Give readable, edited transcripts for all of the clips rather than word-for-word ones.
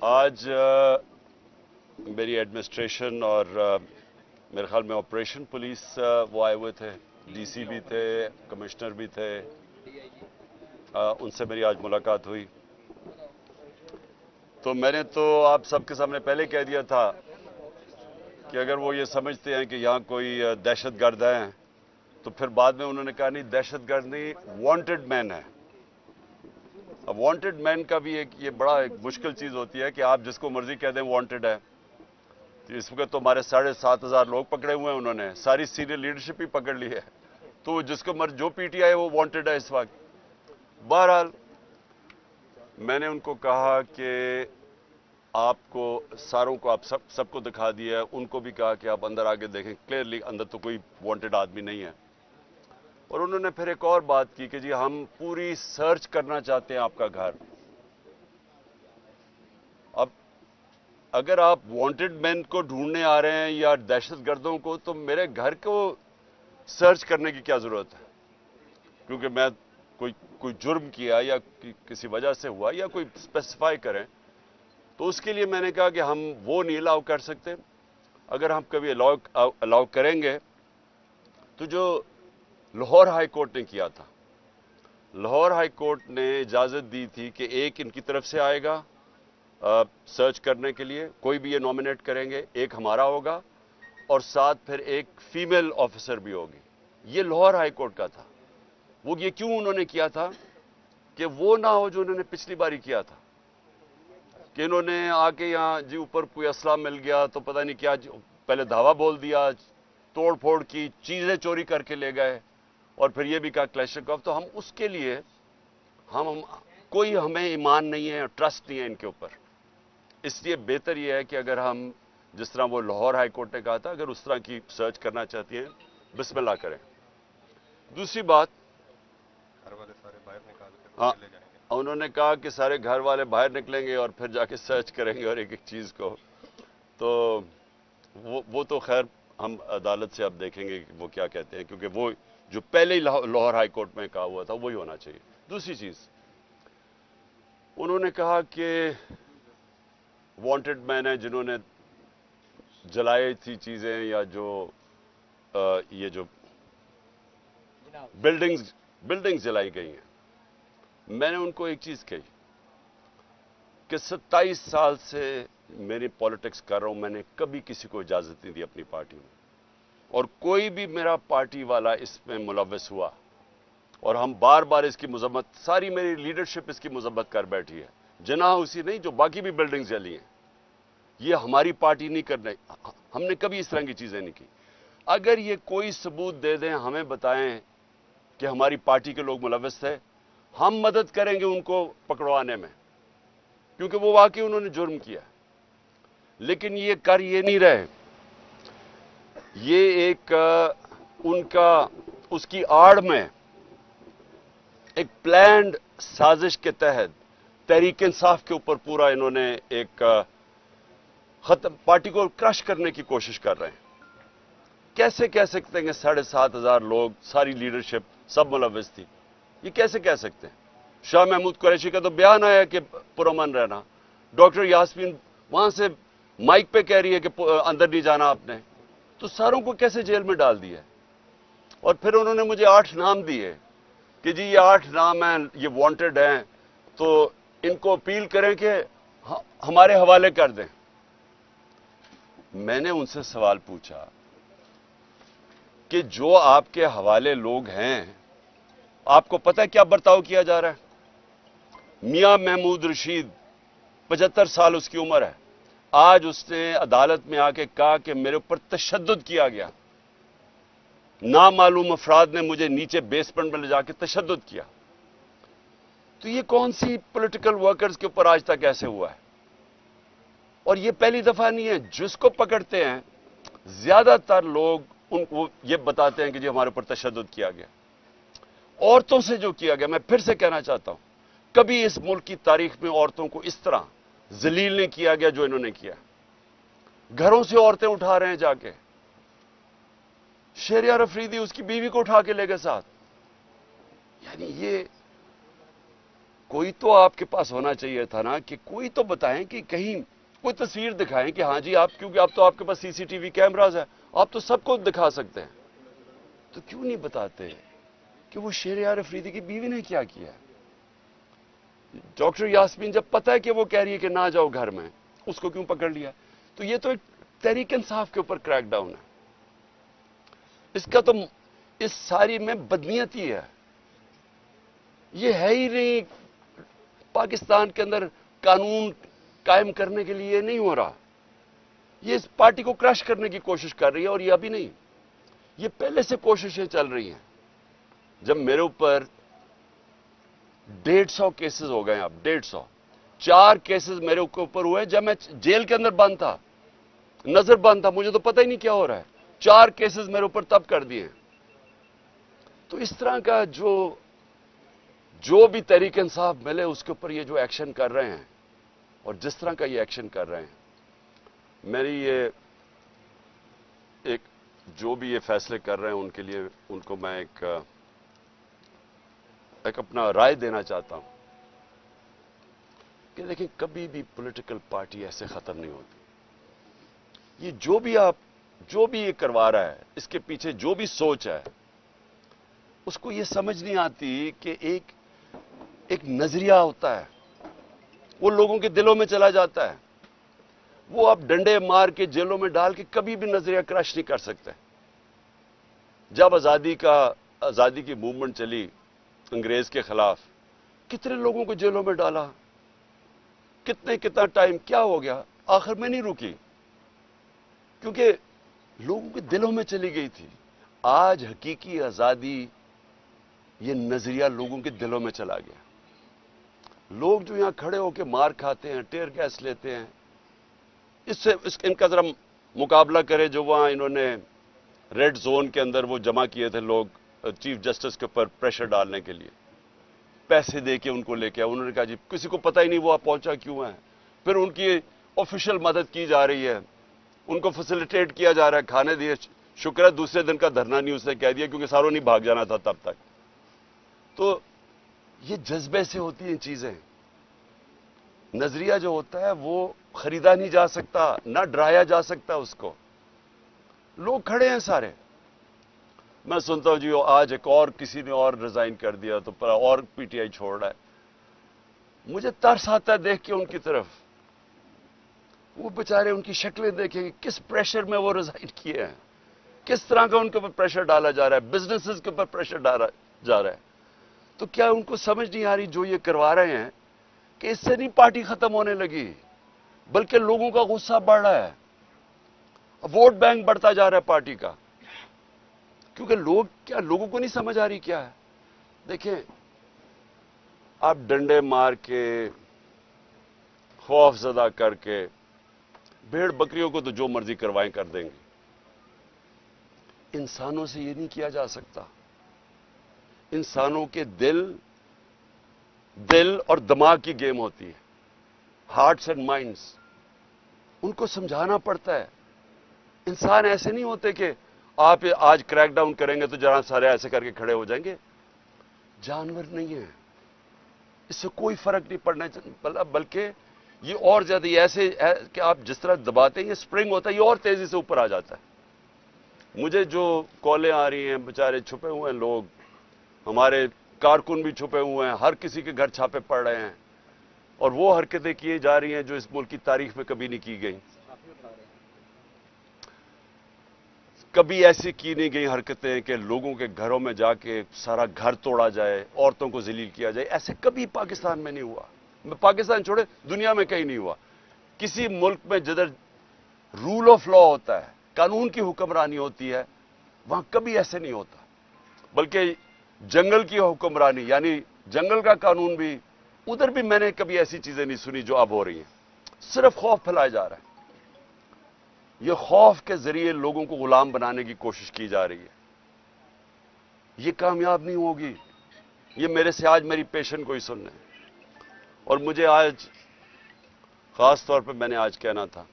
आज मेरी एडमिनिस्ट्रेशन और मेरे ख्याल में ऑपरेशन पुलिस वो आए हुए थे, डीसी भी थे, कमिश्नर भी थे, उनसे मेरी आज मुलाकात हुई। तो मैंने तो आप सबके सामने पहले कह दिया था कि अगर वो ये समझते हैं कि यहाँ कोई दहशतगर्द है, तो फिर बाद में उन्होंने कहा नहीं, दहशतगर्द नहीं, वांटेड मैन है। अब वांटेड मैन का भी ये बड़ा एक मुश्किल चीज होती है कि आप जिसको मर्जी कह दें वांटेड है। तो इस वक्त तो हमारे 7,500 लोग पकड़े हुए हैं, उन्होंने सारी सीनियर लीडरशिप ही पकड़ ली है। तो जिसको मर्जी जो पीटीआई है वो वांटेड है इस वक्त। बहरहाल मैंने उनको कहा कि आपको सारों को आप सबको दिखा दिया है, उनको भी कहा कि आप अंदर आके देखें, क्लियरली अंदर तो कोई वांटेड आदमी नहीं है। और उन्होंने फिर एक और बात की कि जी हम पूरी सर्च करना चाहते हैं आपका घर। अब अगर आप वांटेड मैन को ढूंढने आ रहे हैं या दहशतगर्दों को, तो मेरे घर को सर्च करने की क्या जरूरत है? क्योंकि मैं कोई जुर्म किया या किसी वजह से हुआ या कोई स्पेसिफाई करें, तो उसके लिए मैंने कहा कि हम वो नहीं अलाउ कर सकते। अगर हम कभी अलाउ करेंगे तो जो लाहौर हाई कोर्ट ने किया था, लाहौर हाई कोर्ट ने इजाजत दी थी कि एक इनकी तरफ से आएगा सर्च करने के लिए, कोई भी ये नॉमिनेट करेंगे, एक हमारा होगा और साथ फिर एक फीमेल ऑफिसर भी होगी। ये लाहौर हाई कोर्ट का था। वो ये क्यों उन्होंने किया था कि वो ना हो जो उन्होंने पिछली बारी किया था, कि इन्होंने आके यहां जी ऊपर कोई असला मिल गया तो पता नहीं क्या, पहले धावा बोल दिया, तोड़ फोड़ की, चीजें चोरी करके ले गए और फिर ये भी कहा क्लैशकोव। तो हम उसके लिए हम कोई हमें ईमान नहीं है, ट्रस्ट नहीं है इनके ऊपर। इसलिए बेहतर यह है कि अगर हम जिस तरह वो लाहौर हाई कोर्ट ने कहा था, अगर उस तरह की सर्च करना चाहती हैं, बिस्मिल्लाह करें। दूसरी बात, घर वाले सारे बाहर निकाल कर हाँ, ले जाएंगे। उन्होंने कहा कि सारे घर वाले बाहर निकलेंगे और फिर जाके सर्च करेंगे और एक एक चीज को। तो वो तो खैर हम अदालत से अब देखेंगे कि वो क्या कहते हैं, क्योंकि वो जो पहले ही लाहौर हाई कोर्ट में कहा हुआ था वही होना चाहिए। दूसरी चीज, उन्होंने कहा कि वांटेड मैन है जिन्होंने जलाई थी चीजें, या जो ये जो बिल्डिंग्स जलाई गई हैं। मैंने उनको एक चीज कही कि 27 साल से मेरी पॉलिटिक्स कर रहा हूं, मैंने कभी किसी को इजाजत नहीं दी अपनी पार्टी में, और कोई भी मेरा पार्टी वाला इसमें मुलव्वस हुआ और हम बार बार इसकी मजम्मत, सारी मेरी लीडरशिप इसकी मजम्मत कर बैठी है, जनाह उसी नहीं जो बाकी भी बिल्डिंग्स जली हैं। ये हमारी पार्टी नहीं करने, हमने कभी इस तरह की चीजें नहीं की। अगर ये कोई सबूत दे दें, हमें बताएं कि हमारी पार्टी के लोग मुलव्वस थे, हम मदद करेंगे उनको पकड़वाने में, क्योंकि वो वाकई उन्होंने जुर्म किया। लेकिन ये कर ये नहीं रहे। ये एक उनका उसकी आड़ में एक प्लान्ड साजिश के तहत तहरीक इंसाफ के ऊपर पूरा इन्होंने एक खत्म, पार्टी को क्रश करने की कोशिश कर रहे हैं। कैसे कह सकते हैं कि 7,500 लोग, सारी लीडरशिप सब मुलव्वस थी? ये कैसे कह सकते हैं? शाह महमूद कुरैशी का तो बयान आया कि पुरअमन रहना। डॉक्टर यास्मीन वहां से माइक पे कह रही है कि अंदर नहीं जाना आपने। तो सारों को कैसे जेल में डाल दिया? और फिर उन्होंने मुझे 8 नाम दिए कि जी ये 8 नाम हैं, ये वांटेड हैं, तो इनको अपील करें कि हमारे हवाले कर दें। मैंने उनसे सवाल पूछा कि जो आपके हवाले लोग हैं, आपको पता है क्या बर्ताव किया जा रहा है? मियां महमूद रशीद, 75 साल उसकी उम्र है, आज उसने अदालत में आके कहा कि मेरे ऊपर तशद्दुद किया गया, नामालूम अफराद ने मुझे नीचे बेसमेंट में ले जाके तशद्दुद किया। तो ये कौन सी पॉलिटिकल वर्कर्स के ऊपर आज तक ऐसे हुआ है? और ये पहली दफा नहीं है। जिसको पकड़ते हैं, ज्यादातर लोग उनको ये बताते हैं कि जी हमारे ऊपर तशद्दुद किया गया। औरतों से जो किया गया, मैं फिर से कहना चाहता हूं, कभी इस मुल्क की तारीख में औरतों को इस तरह जलील नहीं किया गया जो इन्होंने किया। घरों से औरतें उठा रहे हैं जाके। शहरियार अफरीदी उसकी बीवी को उठा के ले गए साथ। यानी ये کوئی تو آپ کے پاس ہونا چاہیے تھا نا کہ کوئی تو بتائیں کہ کہیں کوئی تصویر دکھائیں کہ ہاں جی آپ، کیونکہ اب تو آپ کے پاس سی سی ٹی وی کیمراز ہے، آپ تو سب کو دکھا سکتے ہیں، تو کیوں نہیں بتاتے کہ وہ شہریار افریدی کی بیوی نے کیا کیا؟ ڈاکٹر یاسمین جب پتہ ہے کہ وہ کہہ رہی ہے کہ نہ جاؤ گھر میں، اس کو کیوں پکڑ لیا؟ تو یہ تو ایک تحریک انصاف کے اوپر کریک ڈاؤن ہے، اس کا تو اس ساری میں بدنیتی ہے، یہ ہے ہی نہیں پاکستان کے اندر قانون قائم کرنے کے لیے نہیں ہو رہا، یہ اس پارٹی کو کرش کرنے کی کوشش کر رہی ہے، اور یہ ابھی نہیں، یہ پہلے سے کوششیں چل رہی ہیں۔ جب میرے اوپر 150 کیسز ہو گئے، اب 150 4 کیسز میرے اوپر ہوئے جب میں جیل کے اندر بند تھا، نظر بند تھا، مجھے تو پتہ ہی نہیں کیا ہو رہا ہے، 4 کیسز میرے اوپر تب کر دیے۔ تو اس طرح کا جو بھی تحریک انصاف ملے اس کے اوپر یہ جو ایکشن کر رہے ہیں، اور جس طرح کا یہ ایکشن کر رہے ہیں، میری یہ ایک جو بھی یہ فیصلے کر رہے ہیں ان کے لیے ان کو میں ایک اپنا رائے دینا چاہتا ہوں کہ دیکھیں کبھی بھی پولیٹیکل پارٹی ایسے ختم نہیں ہوتی، یہ جو بھی یہ کروا رہا ہے، اس کے پیچھے جو بھی سوچ ہے، اس کو یہ سمجھ نہیں آتی کہ ایک نظریہ ہوتا ہے، وہ لوگوں کے دلوں میں چلا جاتا ہے، وہ آپ ڈنڈے مار کے جیلوں میں ڈال کے کبھی بھی نظریہ کرش نہیں کر سکتے۔ جب آزادی کی موومنٹ چلی انگریز کے خلاف، کتنے لوگوں کو جیلوں میں ڈالا، کتنا ٹائم کیا ہو گیا، آخر میں نہیں رکی، کیونکہ لوگوں کے دلوں میں چلی گئی تھی۔ آج حقیقی آزادی، یہ نظریہ لوگوں کے دلوں میں چلا گیا۔ لوگ جو یہاں کھڑے ہو کے مار کھاتے ہیں، ٹیئر گیس لیتے ہیں، ان کا ذرا مقابلہ کرے جو وہاں انہوں نے ریڈ زون کے اندر وہ جمع کیے تھے لوگ چیف جسٹس کے اوپر پریشر ڈالنے کے لیے، پیسے دے کے ان کو لے کے آئے، انہوں نے کہا جی کسی کو پتہ ہی نہیں وہ پہنچا کیوں ہے، پھر ان کی آفیشیل مدد کی جا رہی ہے، ان کو فیسیلیٹیٹ کیا جا رہا ہے، کھانے دیے، شکر ہے دوسرے دن کا دھرنا نہیں اس نے کہہ دیا کیونکہ ساروں نہیں بھاگ جانا تھا تب تک۔ تو یہ جذبے سے ہوتی ہیں چیزیں، نظریہ جو ہوتا ہے وہ خریدا نہیں جا سکتا، نہ ڈرایا جا سکتا اس کو۔ لوگ کھڑے ہیں سارے، میں سنتا ہوں جی آج ایک اور کسی نے اور ریزائن کر دیا تو اور پی ٹی آئی چھوڑ رہا ہے، مجھے ترس آتا ہے دیکھ کے ان کی طرف، وہ بیچارے ان کی شکلیں دیکھیں کہ کس پریشر میں وہ ریزائن کیے ہیں، کس طرح کا ان کے اوپر پریشر ڈالا جا رہا ہے، بزنسز کے اوپر پریشر ڈالا جا رہا ہے۔ تو کیا ان کو سمجھ نہیں آ رہی جو یہ کروا رہے ہیں کہ اس سے نہیں پارٹی ختم ہونے لگی، بلکہ لوگوں کا غصہ بڑھ رہا ہے، ووٹ بینک بڑھتا جا رہا ہے پارٹی کا، کیونکہ لوگوں کو نہیں سمجھ آ رہی کیا ہے۔ دیکھیں آپ ڈنڈے مار کے، خوف زدہ کر کے، بھیڑ بکریوں کو تو جو مرضی کروائیں کر دیں گے، انسانوں سے یہ نہیں کیا جا سکتا۔ انسانوں کے دل اور دماغ کی گیم ہوتی ہے، ہارٹس اینڈ مائنڈز، ان کو سمجھانا پڑتا ہے۔ انسان ایسے نہیں ہوتے کہ آپ آج کریک ڈاؤن کریں گے تو جہاں سارے ایسے کر کے کھڑے ہو جائیں گے، جانور نہیں ہیں، اس سے کوئی فرق نہیں پڑنا، بلکہ یہ اور زیادہ ایسے ہے کہ آپ جس طرح دباتے ہیں، یہ سپرنگ ہوتا ہے، یہ اور تیزی سے اوپر آ جاتا ہے۔ مجھے جو کالیں آ رہی ہیں، بیچارے چھپے ہوئے ہیں لوگ، ہمارے کارکن بھی چھپے ہوئے ہیں، ہر کسی کے گھر چھاپے پڑ رہے ہیں، اور وہ حرکتیں کی جا رہی ہیں جو اس ملک کی تاریخ میں کبھی نہیں کی گئیں، کبھی ایسی کی نہیں گئی حرکتیں کہ لوگوں کے گھروں میں جا کے سارا گھر توڑا جائے، عورتوں کو ذلیل کیا جائے، ایسے کبھی پاکستان میں نہیں ہوا، پاکستان چھوڑے دنیا میں کہیں نہیں ہوا۔ کسی ملک میں جدھر رول آف لا ہوتا ہے، قانون کی حکمرانی ہوتی ہے، وہاں کبھی ایسے نہیں ہوتا، بلکہ جنگل کی حکمرانی یعنی جنگل کا قانون بھی، ادھر بھی میں نے کبھی ایسی چیزیں نہیں سنی جو اب ہو رہی ہیں، صرف خوف پھیلایا جا رہا ہے۔ یہ خوف کے ذریعے لوگوں کو غلام بنانے کی کوشش کی جا رہی ہے، یہ کامیاب نہیں ہوگی۔ یہ میرے سے آج میری پیشن کو ہی سننا ہے، اور مجھے آج خاص طور پہ میں نے آج کہنا تھا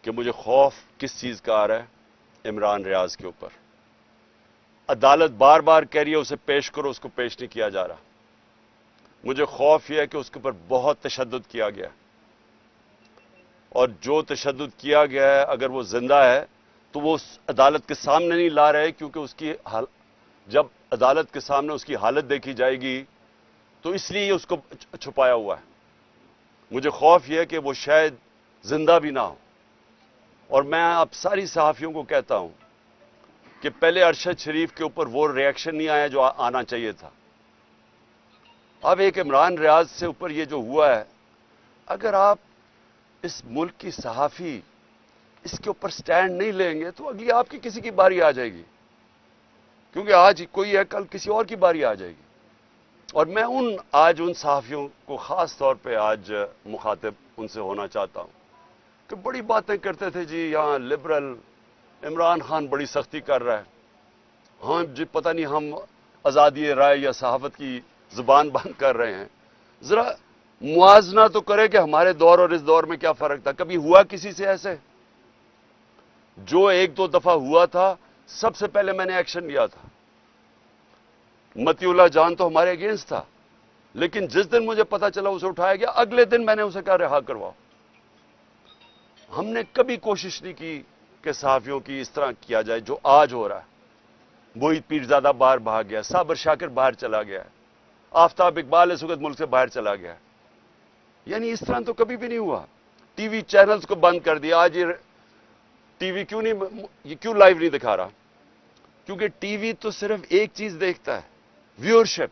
کہ مجھے خوف کس چیز کا آ رہا ہے؟ عمران ریاض کے اوپر۔ عدالت بار بار کہہ رہی ہے اسے پیش کرو، اس کو پیش نہیں کیا جا رہا۔ مجھے خوف یہ ہے کہ اس کے اوپر بہت تشدد کیا گیا، اور جو تشدد کیا گیا ہے اگر وہ زندہ ہے تو وہ اس عدالت کے سامنے نہیں لا رہے، کیونکہ اس کی جب عدالت کے سامنے اس کی حالت دیکھی جائے گی تو اس لیے اس کو چھپایا ہوا ہے۔ مجھے خوف یہ ہے کہ وہ شاید زندہ بھی نہ ہو، اور میں آپ ساری صحافیوں کو کہتا ہوں کہ پہلے ارشد شریف کے اوپر وہ ریئیکشن نہیں آیا جو آنا چاہیے تھا۔ اب ایک عمران ریاض سے اوپر یہ جو ہوا ہے، اگر آپ اس ملک کی صحافی اس کے اوپر سٹینڈ نہیں لیں گے تو اگلی آپ کی کسی کی باری آ جائے گی، کیونکہ آج کوئی ہے کل کسی اور کی باری آ جائے گی۔ اور میں آج ان صحافیوں کو خاص طور پہ آج مخاطب ان سے ہونا چاہتا ہوں کہ بڑی باتیں کرتے تھے جی یہاں لبرل عمران خان بڑی سختی کر رہا ہے، ہاں جی پتہ نہیں ہم آزادی رائے یا صحافت کی زبان بند کر رہے ہیں۔ ذرا موازنہ تو کرے کہ ہمارے دور اور اس دور میں کیا فرق تھا۔ کبھی ہوا کسی سے ایسے؟ جو ایک دو دفعہ ہوا تھا سب سے پہلے میں نے ایکشن لیا تھا۔ متی اللہ جان تو ہمارے اگینسٹ تھا، لیکن جس دن مجھے پتا چلا اسے اٹھایا گیا اگلے دن میں نے اسے کہا رہا کرواؤ۔ ہم نے کبھی کوشش نہیں کی کہ صحافیوں کی اس طرح کیا جائے جو آج ہو رہا ہے۔ موہت پیرزادہ باہر بھاگ گیا، صابر شاکر باہر چلا گیا، آفتاب اقبال اس وقت ملک سے باہر چلا گیا، یعنی اس طرح تو کبھی بھی نہیں ہوا۔ ٹی وی چینلز کو بند کر دیا۔ آج یہ ٹی وی کیوں لائیو نہیں دکھا رہا؟ کیونکہ ٹی وی تو صرف ایک چیز دیکھتا ہے، ویورشپ،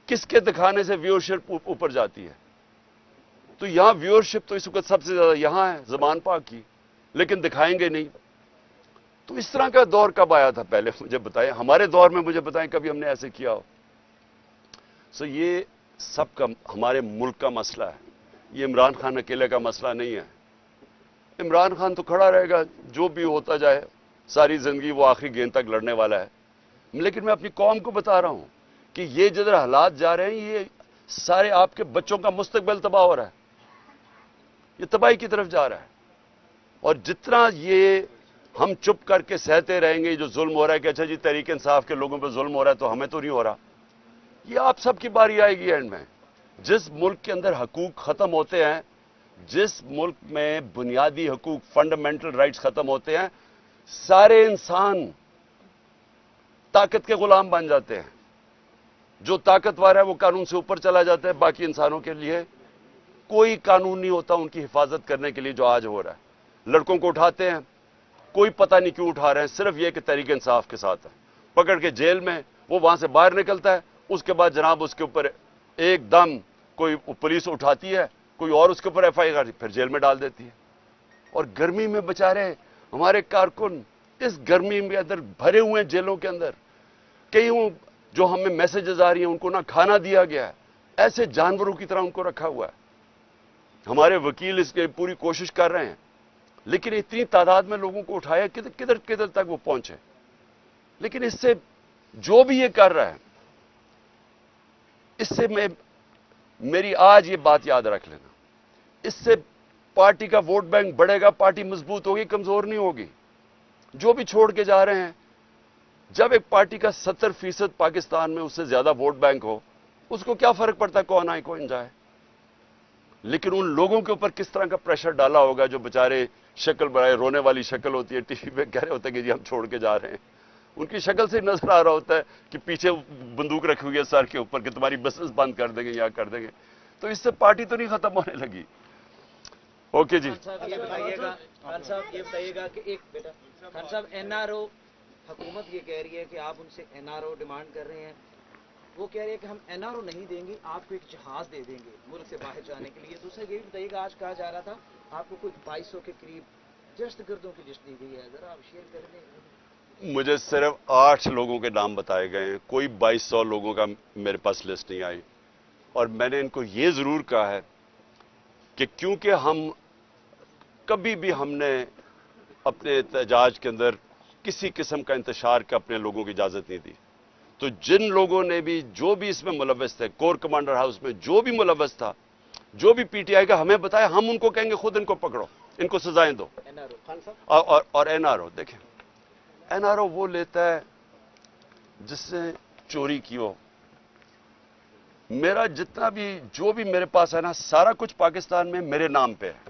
کس کے دکھانے سے ویورشپ اوپر جاتی ہے۔ تو یہاں ویورشپ تو اس وقت سب سے زیادہ یہاں ہے زمان پاک کی، لیکن دکھائیں گے نہیں۔ تو اس طرح کا دور کب آیا تھا؟ پہلے مجھے بتائیں، ہمارے دور میں مجھے بتائیں کبھی ہم نے ایسے کیا ہو؟ یہ سب کا ہمارے ملک کا مسئلہ ہے، یہ عمران خان اکیلے کا مسئلہ نہیں ہے۔ عمران خان تو کھڑا رہے گا، جو بھی ہوتا جائے، ساری زندگی وہ آخری گیند تک لڑنے والا ہے، لیکن میں اپنی قوم کو بتا رہا ہوں کہ یہ جدھر حالات جا رہے ہیں یہ سارے آپ کے بچوں کا مستقبل تباہ ہو رہا ہے، یہ تباہی کی طرف جا رہا ہے۔ اور جتنا یہ ہم چپ کر کے سہتے رہیں گے جو ظلم ہو رہا ہے کہ اچھا جی تحریک انصاف کے لوگوں پہ ظلم ہو رہا ہے تو ہمیں تو نہیں ہو رہا، یہ آپ سب کی باری آئے گی اینڈ میں۔ جس ملک کے اندر حقوق ختم ہوتے ہیں، جس ملک میں بنیادی حقوق فنڈامنٹل رائٹس ختم ہوتے ہیں، سارے انسان طاقت کے غلام بن جاتے ہیں۔ جو طاقتور ہے وہ قانون سے اوپر چلا جاتا ہے، باقی انسانوں کے لیے کوئی قانون نہیں ہوتا ان کی حفاظت کرنے کے لیے جو آج ہو رہا ہے۔ لڑکوں کو اٹھاتے ہیں، کوئی پتہ نہیں کیوں اٹھا رہے ہیں، صرف یہ کہ تحریک انصاف کے ساتھ ہے، پکڑ کے جیل میں، وہ وہاں سے باہر نکلتا ہے، اس کے بعد جناب اس کے اوپر ایک دم کوئی پولیس اٹھاتی ہے، کوئی اور اس کے اوپر ایف آئی آر پھر جیل میں ڈال دیتی ہے۔ اور گرمی میں بچارے ہمارے کارکن اس گرمی میں اندر بھرے ہوئے ہیں جیلوں کے اندر، کئی جو ہمیں میسیجز آ رہی ہیں ان کو نہ کھانا دیا گیا ہے، ایسے جانوروں کی طرح ان کو رکھا ہوا ہے۔ ہمارے وکیل اس کے پوری کوشش کر رہے ہیں، لیکن اتنی تعداد میں لوگوں کو اٹھایا کدھر تک وہ پہنچے۔ لیکن اس سے جو بھی یہ کر رہا ہے، اس سے میری آج یہ بات یاد رکھ لینا، اس سے پارٹی کا ووٹ بینک بڑھے گا، پارٹی مضبوط ہوگی، کمزور نہیں ہوگی۔ جو بھی چھوڑ کے جا رہے ہیں، جب ایک پارٹی کا 70% پاکستان میں اس سے زیادہ ووٹ بینک ہو، اس کو کیا فرق پڑتا ہے کون آئے کون جائے؟ لیکن ان لوگوں کے اوپر کس طرح کا پریشر ڈالا ہوگا جو بےچارے شکل بڑھائے، رونے والی شکل ہوتی ہے، ٹی وی پہ کہہ رہے ہوتے ہیں کہ جی ہم چھوڑ کے جا رہے ہیں، ان کی شکل سے نظر آ رہا ہوتا ہے کہ پیچھے بندوق رکھی ہوئی ہے سر کے اوپر کہ تمہاری بسنس بند کر دیں گے یا کر دیں گے۔ تو اس سے پارٹی تو نہیں ختم ہونے لگی۔ اوکے جی خان صاحب یہ بتائیے گا کہ ایک بیٹا خان صاحب این آر او حکومت یہ کہہ رہی ہے کہ آپ ان سے این آر او ڈیمانڈ کر رہے ہیں، وہ کہہ رہے ہیں کہ ہم این آر او نہیں دیں گے، آپ کو ایک جہاز دے دیں گے ملک سے باہر جانے کے لیے۔ دوسرا یہ بتائیے گا، آج کہا جا رہا تھا آپ کو کوئی 2200 کے قریب دہشت گردوں کی لسٹ دی گئی ہے، ذرا آپ شیئر کر دیں۔ مجھے صرف 8 لوگوں کے نام بتائے گئے ہیں، کوئی 2200 لوگوں کا میرے پاس لسٹ نہیں آئی۔ اور میں نے ان کو یہ ضرور کہا ہے کہ کیونکہ کبھی بھی ہم نے اپنے احتجاج کے اندر کسی قسم کا انتشار کا اپنے لوگوں کی اجازت نہیں دی، تو جن لوگوں نے بھی جو بھی اس میں ملوث تھے، کور کمانڈر ہاؤس میں جو بھی ملوث تھا، جو بھی پی ٹی آئی کا ہمیں بتایا، ہم ان کو کہیں گے خود ان کو پکڑو، ان کو سزائیں دو۔ اور این آر او دیکھیں، این آر او وہ لیتا ہے جس سے چوری کی ہو، میرا جتنا بھی جو بھی میرے پاس ہے نا سارا کچھ پاکستان میں میرے نام پہ ہے.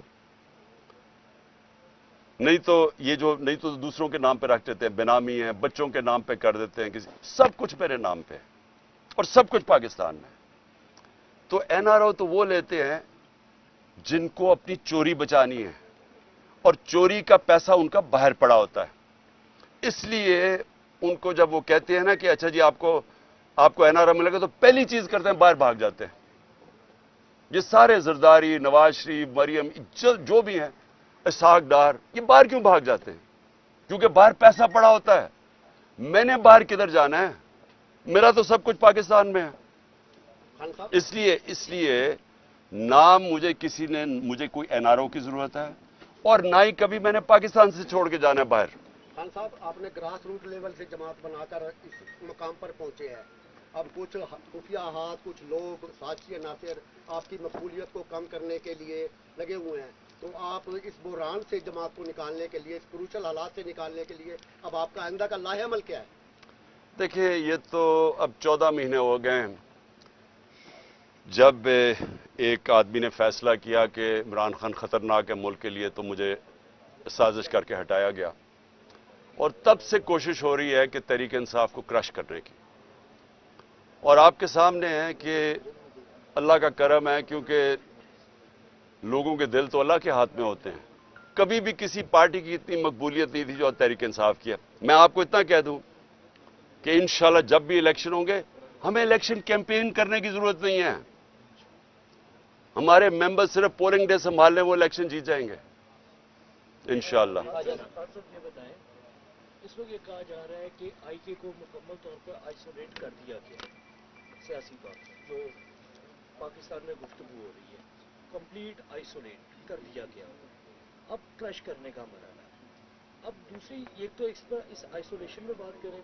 نہیں تو دوسروں کے نام پہ رکھ دیتے ہیں, بینامی ہیں, بچوں کے نام پہ کر دیتے ہیں, سب کچھ میرے نام پہ ہے اور سب کچھ پاکستان میں. تو این آر او تو وہ لیتے ہیں جن کو اپنی چوری بچانی ہے اور چوری کا پیسہ ان کا باہر پڑا ہوتا ہے. اس لیے ان کو جب وہ کہتے ہیں نا کہ اچھا جی آپ کو این آر او ملے گا, تو پہلی چیز کرتے ہیں باہر بھاگ جاتے ہیں. یہ سارے زرداری, نواز شریف, مریم, جو بھی ہیں, اسحاق ڈار, یہ باہر کیوں بھاگ جاتے ہیں؟ کیونکہ باہر پیسہ پڑا ہوتا ہے. میں نے باہر کدھر جانا ہے؟ میرا تو سب کچھ پاکستان میں ہے. اس لیے نہ مجھے کوئی این آر او کی ضرورت ہے اور نہ ہی کبھی میں نے پاکستان سے چھوڑ کے جانا ہے باہر. خان صاحب, آپ نے گراس روٹ لیول سے جماعت بنا کر اس مقام پر پہنچے ہیں. اب کچھ خفیہ ہاتھ, کچھ لوگ, سازشی عناصر آپ کی مقبولیت کو کم کرنے کے لیے لگے ہوئے ہیں. تو آپ اس بحران سے جماعت کو نکالنے کے لیے, اس کروشل حالات سے نکالنے کے لیے اب آپ کا آئندہ کا لاہ عمل کیا ہے؟ دیکھیں, یہ تو اب 14 مہینے ہو گئے ہیں جب ایک آدمی نے فیصلہ کیا کہ عمران خان خطرناک ہے ملک کے لیے, تو مجھے سازش کر کے ہٹایا گیا. اور تب سے کوشش ہو رہی ہے کہ تحریک انصاف کو کرش کرنے کی. اور آپ کے سامنے ہے کہ اللہ کا کرم ہے, کیونکہ لوگوں کے دل تو اللہ کے ہاتھ میں ہوتے ہیں. کبھی بھی کسی پارٹی کی اتنی مقبولیت نہیں تھی جو تحریک انصاف کی ہے. میں آپ کو اتنا کہہ دوں کہ انشاءاللہ جب بھی الیکشن ہوں گے, ہمیں الیکشن کیمپین کرنے کی ضرورت نہیں ہے. ہمارے ممبر صرف پولنگ ڈے سنبھال لیں, وہ الیکشن جیت جائیں گے انشاءاللہ. یہ بتائیں, اس وقت یہ کہا جا رہا ہے کہ آئی کے کو مکمل طور پر آئسولیٹ کر دیا گیا سیاسی طور پر, جو پاکستان میں گفتگو ہو رہی ہے, کمپلیٹ آئسولیٹ کر دیا گیا. اب کرش کرنے کا مرحلہ ہے. اب دوسری ایک تو اس آئسولیشن میں بات کریں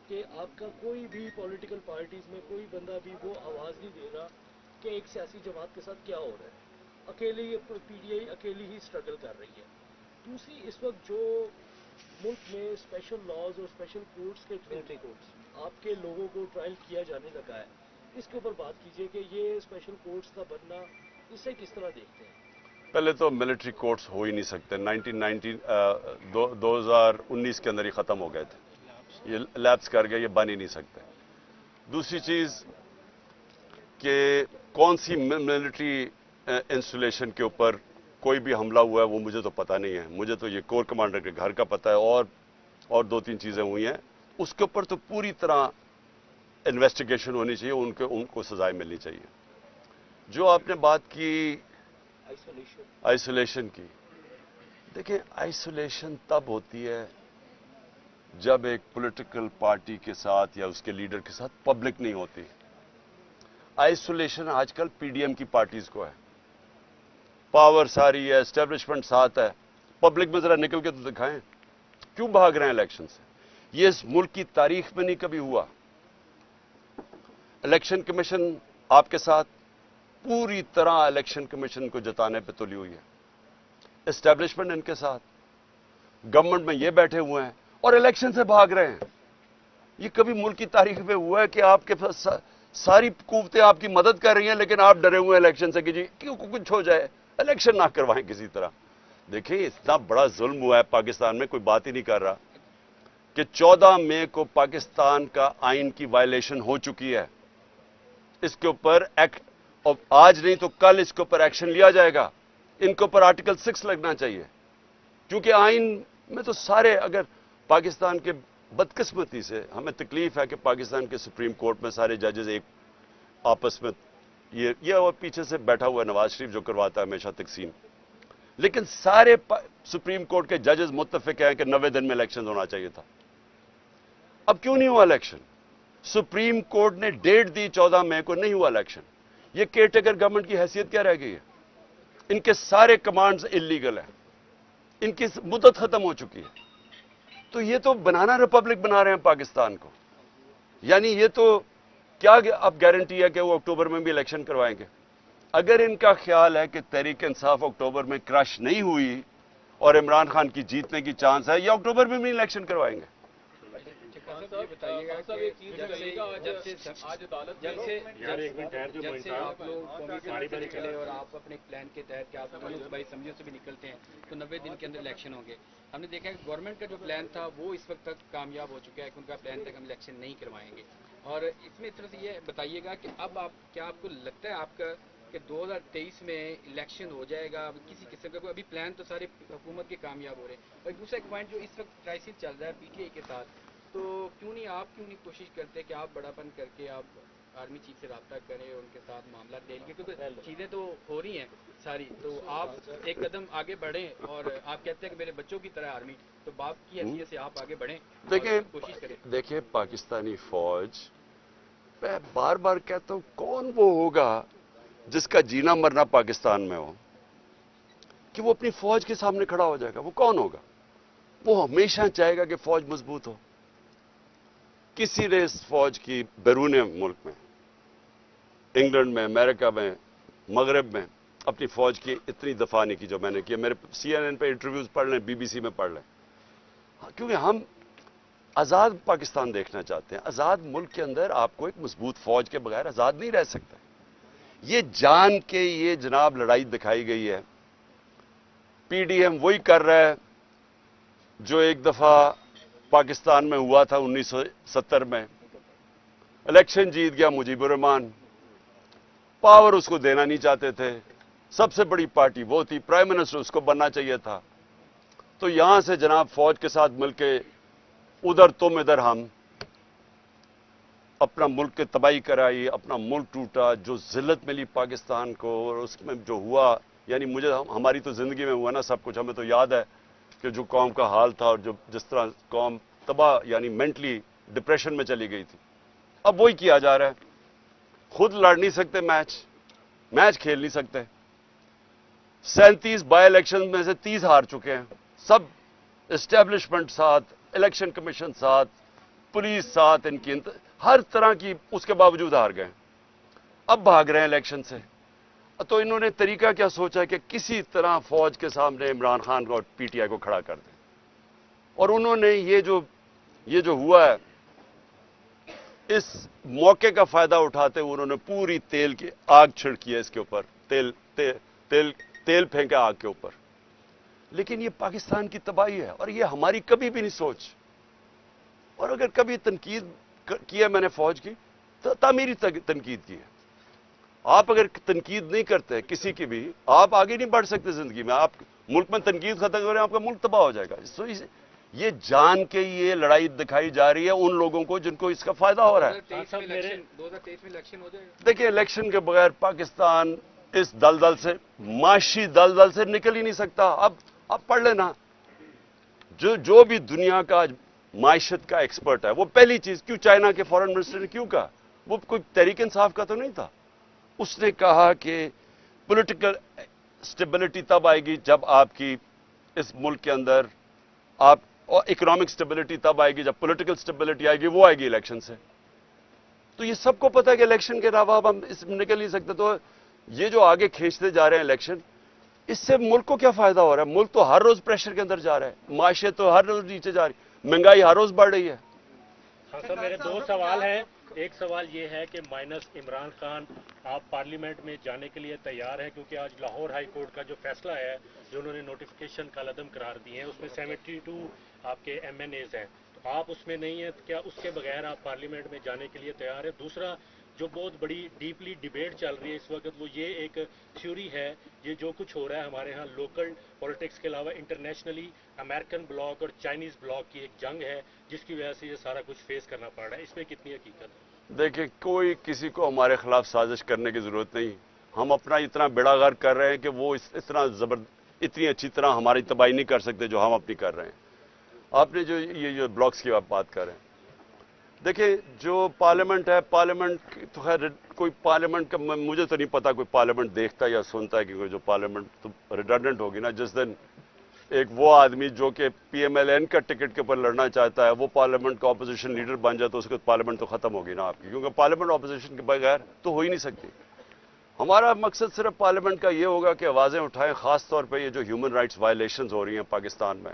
کہ آپ کا کوئی بھی پولیٹیکل پارٹیز میں کوئی بندہ بھی وہ آواز نہیں دے رہا کہ ایک سیاسی جماعت کے ساتھ کیا ہو رہا ہے. اکیلے پی ڈی آئی اکیلی ہی اسٹرگل کر رہی ہے. دوسری اس وقت جو ملک میں اسپیشل لاز اور اسپیشل کورٹس کے تھرو آپ کے لوگوں کو ٹرائل کیا جانے لگا ہے, اس کے اوپر بات کیجئے کہ یہ اسپیشل کورٹس کا بننا, اسے کس طرح دیکھتے ہیں؟ پہلے تو ملٹری کورٹس ہو ہی نہیں سکتے. 2019 کے اندر ہی ختم ہو گئے تھے, یہ لیپس کر گئے, یہ بن ہی نہیں سکتے. دوسری چیز کہ کون سی ملٹری انسٹالیشن کے اوپر کوئی بھی حملہ ہوا ہے وہ مجھے تو پتہ نہیں ہے. مجھے تو یہ کور کمانڈر کے گھر کا پتہ ہے, اور 2-3 چیزیں ہوئی ہیں. اس کے اوپر تو پوری طرح انویسٹیگیشن ہونی چاہیے, ان کو سزائیں ملنی چاہیے. جو آپ نے بات کی آئسولیشن کی, دیکھیں آئسولیشن تب ہوتی ہے جب ایک پولیٹیکل پارٹی کے ساتھ یا اس کے لیڈر کے ساتھ پبلک نہیں ہوتی. آئسولیشن آج کل پی ڈی ایم کی پارٹیز کو ہے, پاور ساری ہے, اسٹیبلشمنٹ ساتھ ہے, پبلک میں ذرا نکل کے تو دکھائیں کیوں بھاگ رہے ہیں الیکشن سے. یہ اس ملک کی تاریخ میں نہیں کبھی ہوا. الیکشن کمیشن آپ کے ساتھ پوری طرح الیکشن کمیشن کو جتانے پہ تلی ہوئی ہے. اسٹیبلشمنٹ ان کے ساتھ, گورنمنٹ میں یہ بیٹھے ہوئے ہیں اور الیکشن سے بھاگ رہے ہیں. یہ کبھی ملک کی تاریخ میں ہوا ہے کہ آپ کے پاس ساری قوتیں آپ کی مدد کر رہی ہیں لیکن آپ ڈرے ہوئے ہیں الیکشن سے کہ جی کیوں کچھ ہو جائے, الیکشن نہ کروائیں کسی طرح. دیکھیں اتنا بڑا ظلم ہوا ہے پاکستان میں, کوئی بات ہی نہیں کر رہا کہ 14 مئی کو پاکستان کا آئین کی وائلیشن ہو چکی ہے. اس کے اوپر آج نہیں تو کل اس کے اوپر ایکشن لیا جائے گا. ان کے اوپر آرٹیکل 6 لگنا چاہیے, کیونکہ آئین میں تو سارے, اگر پاکستان کے بدقسمتی سے ہمیں تکلیف ہے کہ پاکستان کے سپریم کورٹ میں سارے ججز ایک آپس میں یہ اور پیچھے سے بیٹھا ہوا ہے نواز شریف جو کرواتا ہے ہمیشہ تقسیم, لیکن سارے سپریم کورٹ کے ججز متفق ہیں کہ 90 دن میں الیکشن ہونا چاہیے تھا. اب کیوں نہیں ہوا الیکشن؟ سپریم کورٹ نے ڈیٹ دی 14 مئی کو, نہیں ہوا الیکشن. یہ کیئر ٹیکر گورنمنٹ کی حیثیت کیا رہ گئی ہے؟ ان کے سارے کمانڈز انلیگل ہیں, ان کی مدت ختم ہو چکی ہے. تو یہ تو بنانا ریپبلک بنا رہے ہیں پاکستان کو. یعنی یہ تو کیا اب گارنٹی ہے کہ وہ اکتوبر میں بھی الیکشن کروائیں گے؟ اگر ان کا خیال ہے کہ تحریک انصاف اکتوبر میں کرش نہیں ہوئی اور عمران خان کی جیتنے کی چانس ہے, یہ اکتوبر میں بھی الیکشن کروائیں گے. ये बताइएगा कि जब से आप लोग कौमी पार्टी से निकले और आप अपने प्लान के तहत कि आप भाई समझियों से भी निकलते हैं तो 90 दिन के अंदर इलेक्शन होंगे। हमने देखा कि गवर्नमेंट का जो प्लान था वो इस वक्त तक कामयाब हो चुका है कि उनका प्लान तक हम इलेक्शन नहीं करवाएंगे। और इसमें इस तरह से ये बताइएगा कि अब आप क्या आपको लगता है आपका कि 2023 में इलेक्शन हो जाएगा? अब किसी किस्म का कोई अभी प्लान तो सारे हुकूमत के कामयाब हो रहे हैं। और दूसरा एक पॉइंट जो इस वक्त क्राइसिस चल रहा है पीटीआई के साथ, तो क्यों नहीं कोशिश करते कि आप बड़ापन करके आप आर्मी चीफ से रब्ता करें और उनके साथ मामला दे लेंगे, क्योंकि चीज़ें तो हो रही हैं सारी, तो आप एक कदम आगे बढ़ें और आप कहते हैं कि मेरे बच्चों की तरह आर्मी, तो बाप की हैसियत से आप आगे बढ़ें, कोशिश करें। देखिए पाकिस्तानी फौज, मैं बार बार कहता हूं, कौन वो होगा जिसका जीना मरना पाकिस्तान में हो कि वो अपनी फौज के सामने खड़ा हो जाएगा? वो कौन होगा? वो हमेशा चाहेगा कि फौज मजबूत हो। किसी ने इस फौज की बैरून मुल्क में, इंग्लैंड में, अमेरिका में, मगरब में अपनी फौज की इतनी दफा नहीं की जो मैंने किया। मेरे CNN पे इंटरव्यूज पढ़ लें, BBC में पढ़ लें, क्योंकि हम आजाद पाकिस्तान देखना चाहते हैं। आजाद मुल्क के अंदर आपको एक मजबूत फौज के बगैर आजाद नहीं रह सकता। ये जान के ये जनाब लड़ाई दिखाई गई है। PDM वही कर रहा है जो एक दफा पाकिस्तान में हुआ था 1970 में। इलेक्शन जीत गया मुजीबुर रहमान, पावर उसको देना नहीं चाहते थे, सबसे बड़ी पार्टी वो थी, प्राइम मिनिस्टर उसको बनना चाहिए था। तो यहां से जनाब फौज के साथ मिलके उधर तुम इधर हम, अपना मुल्क की तबाही कराई, अपना मुल्क टूटा, जो जिल्लत मिली पाकिस्तान को। और उसमें जो हुआ, यानी मुझे, हमारी तो जिंदगी में हुआ ना सब कुछ, हमें तो याद है कि जो कौम का हाल था और जो जिस तरह कौम तबाह यानी मेंटली डिप्रेशन में चली गई थी, अब वही किया जा रहा है। खुद लड़ नहीं सकते मैच खेल नहीं सकते। 37 बाई इलेक्शन में से 30 हार चुके हैं। सब एस्टेब्लिशमेंट साथ, इलेक्शन कमीशन साथ, पुलिस साथ, इनकी हर तरह की, उसके बावजूद हार गए। अब भाग रहे हैं इलेक्शन से। तो इन्होंने तरीका क्या सोचा है कि किसी तरह फौज के सामने इमरान खान को और PTI को खड़ा कर दें। और उन्होंने ये जो हुआ है, इस मौके का फायदा उठाते हुए उन्होंने पूरी तेल की आग छिड़की है इसके ऊपर, तेल फेंका आग के ऊपर। लेकिन ये पाकिस्तान की तबाही है और ये हमारी कभी भी नहीं सोच। और अगर कभी तनकीद की है मैंने फौज की, तो तामीरी तनकीद की है। आप अगर तनकीद नहीं करते किसी की भी, आप आगे नहीं बढ़ सकते जिंदगी में। आप मुल्क में तनकीद खत्म करें, आपका मुल्क तबाह हो जाएगा। ये जान के ये लड़ाई दिखाई जा रही है उन लोगों को जिनको इसका फायदा हो रहा है। 2023 में इलेक्शन हो जाएगा। देखिए, इलेक्शन के बगैर पाकिस्तान इस दलदल से, माशी दलदल से निकल ही नहीं सकता। अब पढ़ लेना, जो भी दुनिया का माइशत का एक्सपर्ट है, वो पहली चीज, क्यों चाइना के फॉरेन मिनिस्टर ने क्यों कहा, वो कोई तहरीक इंसाफ का तो नहीं था। उसने कहा कि पॉलिटिकल स्टेबिलिटी तब आएगी जब आपकी इस मुल्क के अंदर आप, और इकोनॉमिक स्टेबिलिटी तब आएगी जब पॉलिटिकल स्टेबिलिटी आएगी, वो आएगी इलेक्शन से। तो ये सबको पता है कि इलेक्शन के अलावा अब हम इसमें निकल नहीं सकते। तो ये जो आगे खींचते जा रहे हैं इलेक्शन, इससे मुल्क को क्या फायदा हो रहा है? मुल्क तो हर रोज प्रेशर के अंदर जा रहा है, माशियत तो हर रोज नीचे जा रही, महंगाई हर रोज बढ़ रही है। हाँ सर, मेरे 2 सवाल हैं। एक सवाल ये है कि माइनस इमरान खान, आप पार्लियामेंट में जाने के लिए तैयार हैं? क्योंकि आज लाहौर हाई कोर्ट का जो फैसला है, जो उन्होंने नोटिफिकेशन कालअदम करार दिए हैं, उसमें 72 आपके MNAs हैं, तो आप उसमें नहीं हैं। क्या उसके बगैर आप पार्लियामेंट में जाने के लिए तैयार हैं? दूसरा, जो बहुत बड़ी डीपली डिबेट चल रही है इस वक्त, वो ये एक थ्योरी है, ये जो कुछ हो रहा है हमारे यहाँ लोकल पॉलिटिक्स के अलावा इंटरनेशनली अमेरिकन ब्लॉक और चाइनीज ब्लॉक की एक जंग है, जिसकी वजह से ये सारा कुछ फेस करना पड़ रहा है। इसमें कितनी हकीकत है? देखिए, कोई किसी को हमारे खिलाफ साजिश करने की जरूरत नहीं। हम अपना इतना बेड़ागर कर रहे हैं कि वो इतनी अच्छी तरह हमारी तबाही नहीं कर सकते जो हम अपनी कर रहे हैं। आपने जो ब्लॉक्स की आप बात कर रहे हैं, देखिए, जो पार्लियामेंट है, पार्लियामेंट तो खैर कोई पार्लियामेंट का मुझे तो नहीं पता कोई पार्लियामेंट देखता या सुनता है, क्योंकि जो पार्लियामेंट तो रिडंडेंट होगी ना। जिस दिन एक वो आदमी जो कि PMLN का टिकट के ऊपर लड़ना चाहता है, वो पार्लियामेंट का ऑपोजिशन लीडर बन जाए, तो उसके पार्लियामेंट तो खत्म होगी ना आपकी, क्योंकि पार्लियामेंट ऑपोजिशन के बगैर तो हो ही नहीं सकती। हमारा मकसद सिर्फ पार्लियामेंट का ये होगा कि आवाजें उठाएं, खास तौर पर ये जो ह्यूमन राइट्स वायलेशंस हो रही हैं पाकिस्तान में,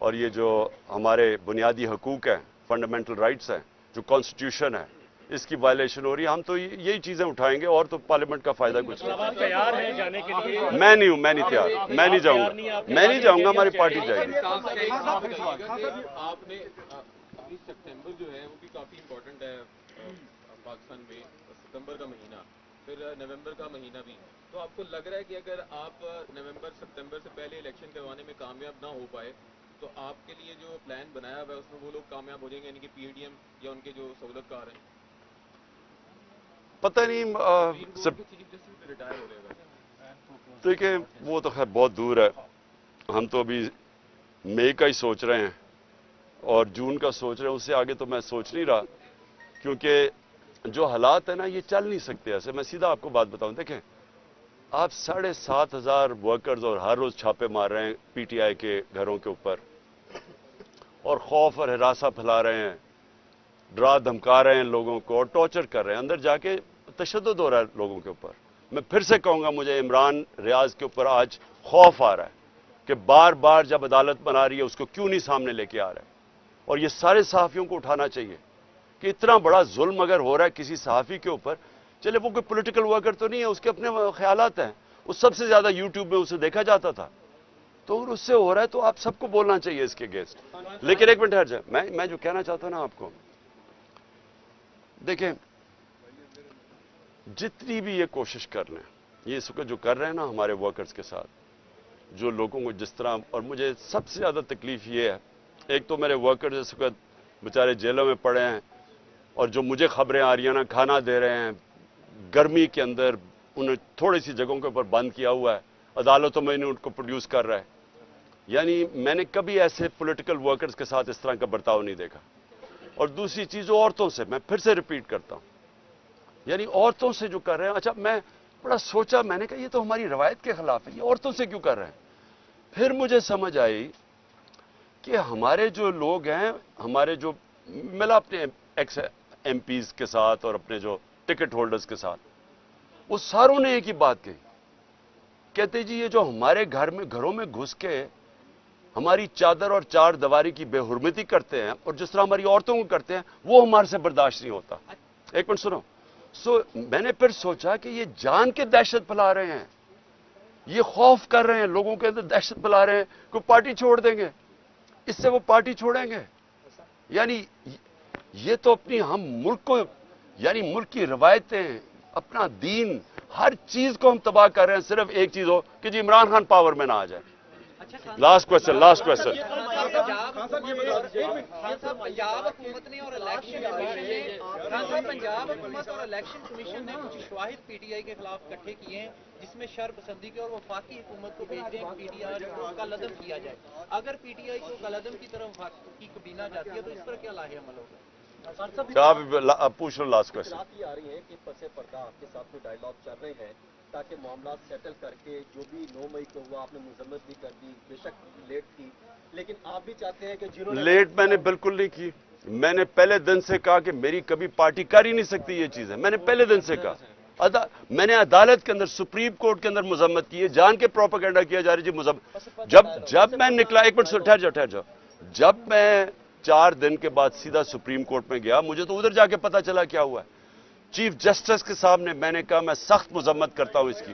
और ये जो हमारे बुनियादी हकूक हैं फंडामेंटल राइट्स हैं, जो कॉन्स्टिट्यूशन है, इसकी वायलेशन हो रही है। हम तो यही चीजें उठाएंगे और तो पार्लियामेंट का फायदा कुछ नहीं। आप तैयार हैं जाने के लिए? मैं नहीं हूं, मैं नहीं तैयार, मैं नहीं जाऊंगा, मैं नहीं जाऊंगा, हमारी पार्टी जाएगी। आपने 19 सितंबर जो है वो भी काफी इम्पोर्टेंट है पाकिस्तान में, सितंबर का महीना, फिर नवंबर का महीना भी। तो आपको लग रहा है कि अगर आप नवंबर सितंबर से पहले इलेक्शन करवाने में कामयाब ना हो पाए तो आपके लिए जो प्लान बनाया हुआ है उसमें वो लोग कामयाब हो जाएंगे, यानी कि PDM या उनके जो सहूलतकार हैं? पता नहीं सब रिटायर हो जाएगा। देखिए वो तो खैर बहुत दूर है, हम तो अभी मई का ही सोच रहे हैं और जून का सोच रहे हैं, उससे आगे तो मैं सोच नहीं रहा, क्योंकि जो हालात है ना ये चल नहीं सकते ऐसे। मैं सीधा आपको बात बताऊं, देखें आप 7,500 वर्कर्स और हर रोज छापे मार रहे हैं PTI के घरों के ऊपर और खौफ और हिरासा फैला रहे हैं, डरा धमका रहे हैं लोगों को और टॉर्चर कर रहे हैं, अंदर जाके तशद्दुद हो रहा है लोगों के ऊपर। मैं फिर से कहूंगा, मुझे इमरान रियाज के ऊपर आज खौफ आ रहा है कि बार बार जब अदालत बना रही है उसको क्यों नहीं सामने लेके आ रहा है। और ये सारे सहाफियों को उठाना चाहिए कि इतना बड़ा जुल्म अगर हो रहा है किसी सहाफी के ऊपर, चले वो कोई पॉलिटिकल वर्कर तो नहीं है, उसके अपने ख्यालात हैं, वो सबसे ज्यादा यूट्यूब में उसे देखा जाता था, तो अगर उससे हो रहा है तो आप सबको बोलना चाहिए इसके अगेंस्ट। लेकिन एक मिनट हट जाए, मैं जो कहना चाहता हूं ना आपको, देखें जितनी भी ये कोशिश कर लें, ये इस वक्त जो कर रहे हैं ना हमारे वर्कर्स के साथ, जो लोगों को जिस तरह, और मुझे सबसे ज्यादा तकलीफ ये है, एक तो मेरे वर्कर्स इस वक्त बेचारे जेलों में पड़े हैं और जो मुझे खबरें आ रही हैं ना, खाना दे रहे हैं गर्मी के अंदर, उन्हें थोड़ी सी जगहों के ऊपर बंद किया हुआ है, अदालतों में उनको प्रोड्यूस कर रहा है। यानी मैंने कभी ऐसे पॉलिटिकल वर्कर्स के साथ इस तरह का बर्ताव नहीं देखा। और दूसरी चीज औरतों से, मैं फिर से रिपीट करता हूं, यानी औरतों से जो कर रहे हैं, अच्छा मैं बड़ा सोचा, मैंने कहा ये तो हमारी रवायत के खिलाफ है, ये औरतों से क्यों कर रहे हैं। फिर मुझे समझ आई कि हमारे जो लोग हैं, हमारे जो, मिला अपने एक्स MPs के साथ और अपने जो टिकट होल्डर्स के साथ, वो सारों ने एक ही बात कही, कहते जी ये जो हमारे घरों में घुस के हमारी चादर और चार दीवारी की बेहुरमती करते हैं और जिस तरह हमारी औरतों को करते हैं, वो हमारे से बर्दाश्त नहीं होता। एक मिनट सुनो। मैंने फिर सोचा कि ये जान के दहशत फैला रहे हैं, ये खौफ कर रहे हैं, लोगों के अंदर दहशत फैला रहे हैं, कोई पार्टी छोड़ देंगे, इससे वो पार्टी छोड़ेंगे। यानी ये तो अपनी हम मुल्क को, यानी मुल्क की रवायतें, अपना दीन, हर चीज को हम तबाह कर रहे हैं, सिर्फ एक चीज हो कि जी इमरान खान पावर में ना आ जाए। लास्ट क्वेश्चन पंजाब हुकूमत ने और इलेक्शन कमीशन ने कुछ शवाहिद PTI के खिलाफ इकट्ठे किए हैं जिसमें शरपसंदी के और वफाकी हुकूमत को भेज दें PTI को कलअदम किया जाए। अगर PTI को कलअदम की तरफ वफाकी काबीना जाती है तो इस पर क्या लाहे अमल होगा? आप पूछ लो लास्ट क्वेश्चन। बात ये आ रही है कि पसे पर्दा आपके साथ में डायलॉग चल रहे हैं ताकि मामला सेटल करके, जो भी 9 मई को हुआ आपने मुजम्मत भी कर दी, बेशक लेट थी, लेकिन आप भी चाहते हैं कि जिन्होंने लेट मैंने बिल्कुल नहीं की। मैंने पहले दिन से कहा कि मेरी कभी पार्टी कर ही नहीं सकती ये चीजें, मैंने पहले दिन से कहा। मैंने अदालत के अंदर, सुप्रीम कोर्ट के अंदर मुजम्मत की है, जान के प्रोपेगेंडा किया जा रही जी मुजम्मत। जब मैं निकला, एक मिनट ठहर जाओ, जब मैं 4 दिन के बाद सीधा सुप्रीम कोर्ट में गया, मुझे तो उधर जाके पता चला क्या हुआ है। चीफ जस्टिस के सामने मैंने कहा मैं सख्त मुजम्मत करता हूं इसकी,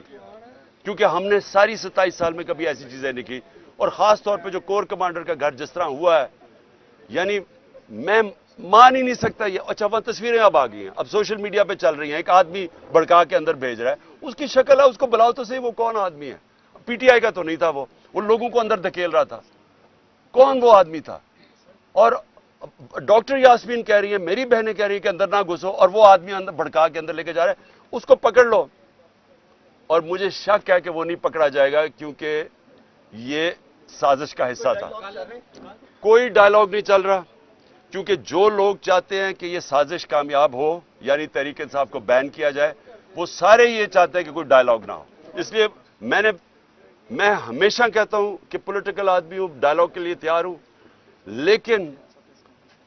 क्योंकि हमने सारी 27 साल में कभी ऐसी चीजें नहीं की। और खास तौर पे जो कोर कमांडर का घर जिस तरह हुआ है, यानी मैं मान ही नहीं सकता ये। अच्छा वहां तस्वीरें अब आ गई हैं, अब सोशल मीडिया पे चल रही हैं, एक आदमी भड़का के अंदर भेज रहा है, उसकी शक्ल है, उसको बुलाओ तो सही, वो कौन आदमी है? PTI का तो नहीं था, वो लोगों को अंदर धकेल रहा था, कौन वो आदमी था? और डॉक्टर यास्मीन कह रही है, मेरी बहनें कह रही है कि अंदर ना घुसो, और वो आदमी अंदर भड़का के अंदर लेके जा रहा है, उसको पकड़ लो। और मुझे शक है कि वो नहीं पकड़ा जाएगा, क्योंकि ये साजिश का हिस्सा था। कोई डायलॉग नहीं चल रहा, क्योंकि जो लोग चाहते हैं कि ये साजिश कामयाब हो, यानी तहरीक इंसाफ को बैन किया जाए, वो सारे ये चाहते हैं कि कोई डायलॉग ना हो। इसलिए मैं हमेशा कहता हूं कि पॉलिटिकल आदमी हूं, डायलॉग के लिए तैयार हूं, लेकिन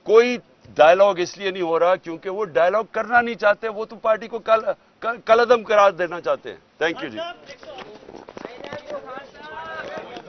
कोई डायलॉग इसलिए नहीं हो रहा क्योंकि वो डायलॉग करना नहीं चाहते, वो तो पार्टी को कलअदम करार देना चाहते हैं। Thank you ji.